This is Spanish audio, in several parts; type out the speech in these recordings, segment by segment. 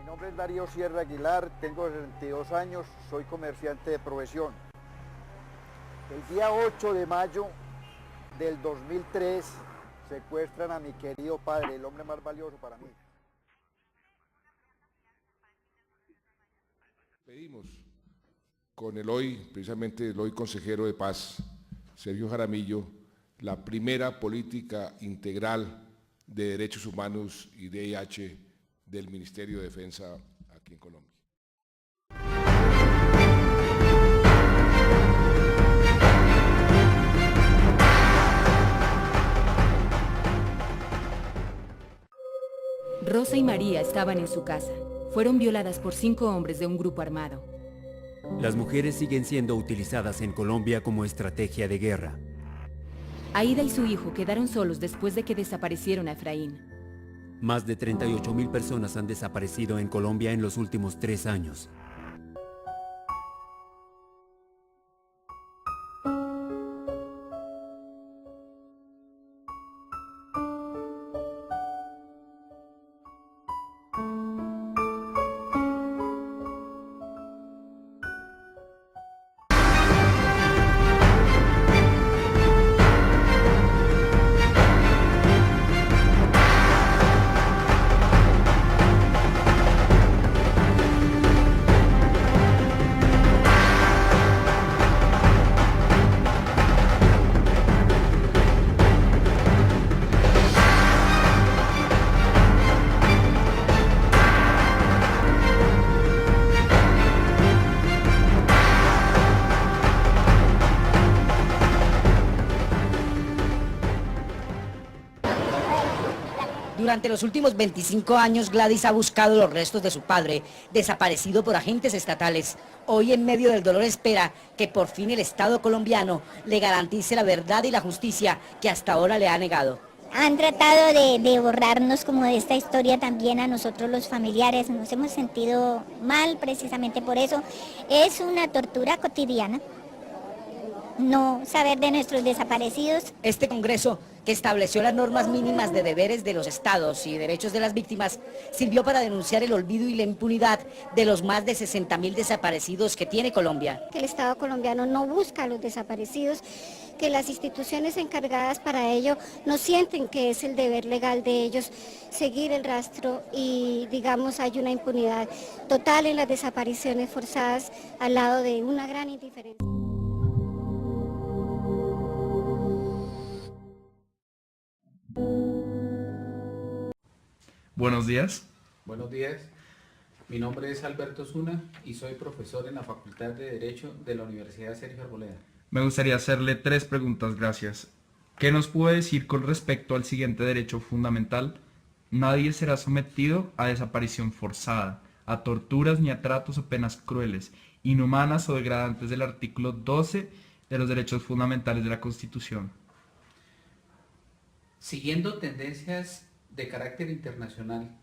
nombre es Darío Sierra Aguilar, tengo 62 años, soy comerciante de profesión. El día 8 de mayo del 2003 secuestran a mi querido padre, el hombre más valioso para mí. Pedimos con el hoy, precisamente el hoy consejero de Paz, Sergio Jaramillo, la primera política integral de derechos humanos y DIH del Ministerio de Defensa aquí en Colombia. Rosa y María estaban en su casa. Fueron violadas por 5 hombres de un grupo armado. Las mujeres siguen siendo utilizadas en Colombia como estrategia de guerra. Aida y su hijo quedaron solos después de que desaparecieron a Efraín. Más de 38.000 personas han desaparecido en Colombia en los últimos 3 años. Durante los últimos 25 años, Gladys ha buscado los restos de su padre, desaparecido por agentes estatales. Hoy, en medio del dolor, espera que por fin el Estado colombiano le garantice la verdad y la justicia que hasta ahora le ha negado. Han tratado de borrarnos como de esta historia también a nosotros los familiares. Nos hemos sentido mal precisamente por eso. Es una tortura cotidiana no saber de nuestros desaparecidos. Este Congreso, que estableció las normas mínimas de deberes de los estados y derechos de las víctimas, sirvió para denunciar el olvido y la impunidad de los más de 60.000 desaparecidos que tiene Colombia. Que el Estado colombiano no busca a los desaparecidos, que las instituciones encargadas para ello no sienten que es el deber legal de ellos seguir el rastro y, digamos, hay una impunidad total en las desapariciones forzadas al lado de una gran indiferencia. Buenos días. Buenos días. Mi nombre es Alberto Zuna y soy profesor en la Facultad de Derecho de la Universidad Sergio Arboleda. Me gustaría hacerle 3 preguntas, gracias. ¿Qué nos puede decir con respecto al siguiente derecho fundamental? Nadie será sometido a desaparición forzada, a torturas ni a tratos o penas crueles, inhumanas o degradantes del artículo 12 de los derechos fundamentales de la Constitución. Siguiendo tendencias de carácter internacional,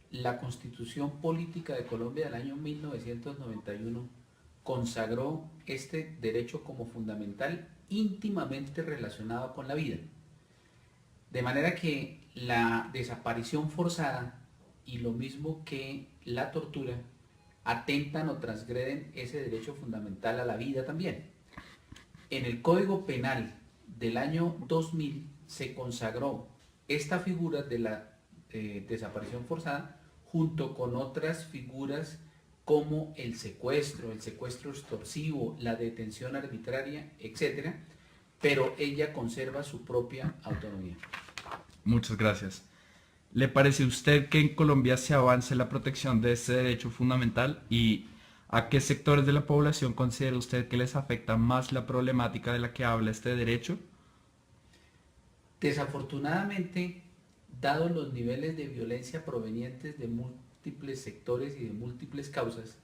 la Constitución Política de Colombia del año 1991 consagró este derecho como fundamental íntimamente relacionado con la vida. De manera que la desaparición forzada y lo mismo que la tortura atentan o transgreden ese derecho fundamental a la vida también. En el Código Penal del año 2000 se consagró esta figura de la desaparición forzada junto con otras figuras como el secuestro extorsivo, la detención arbitraria, etc., pero ella conserva su propia autonomía. Muchas gracias. ¿Le parece a usted que en Colombia se avance en la protección de este derecho fundamental y a qué sectores de la población considera usted que les afecta más la problemática de la que habla este derecho? Desafortunadamente, dados los niveles de violencia provenientes de múltiples sectores y de múltiples causas,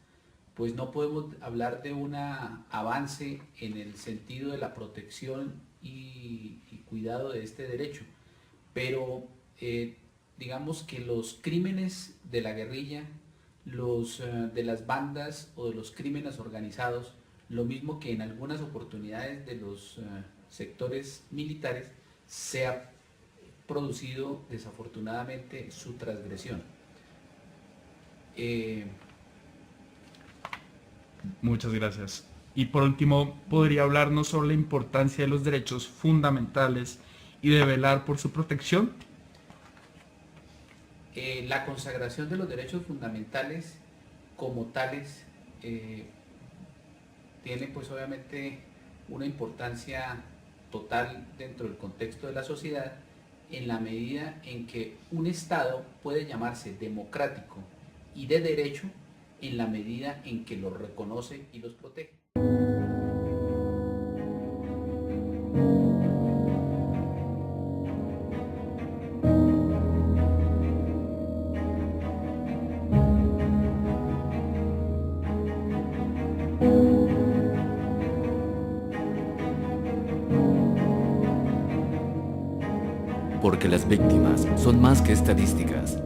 pues no podemos hablar de un avance en el sentido de la protección y cuidado de este derecho. Pero digamos que los crímenes de la guerrilla, de las bandas o de los crímenes organizados, lo mismo que en algunas oportunidades de los sectores militares, se ha producido desafortunadamente su transgresión. Muchas gracias. Y por último, ¿podría hablarnos sobre la importancia de los derechos fundamentales y de velar por su protección? La consagración de los derechos fundamentales como tales tiene pues obviamente una importancia total dentro del contexto de la sociedad, en la medida en que un Estado puede llamarse democrático y de derecho en la medida en que los reconoce y los protege. Porque las víctimas son más que estadísticas.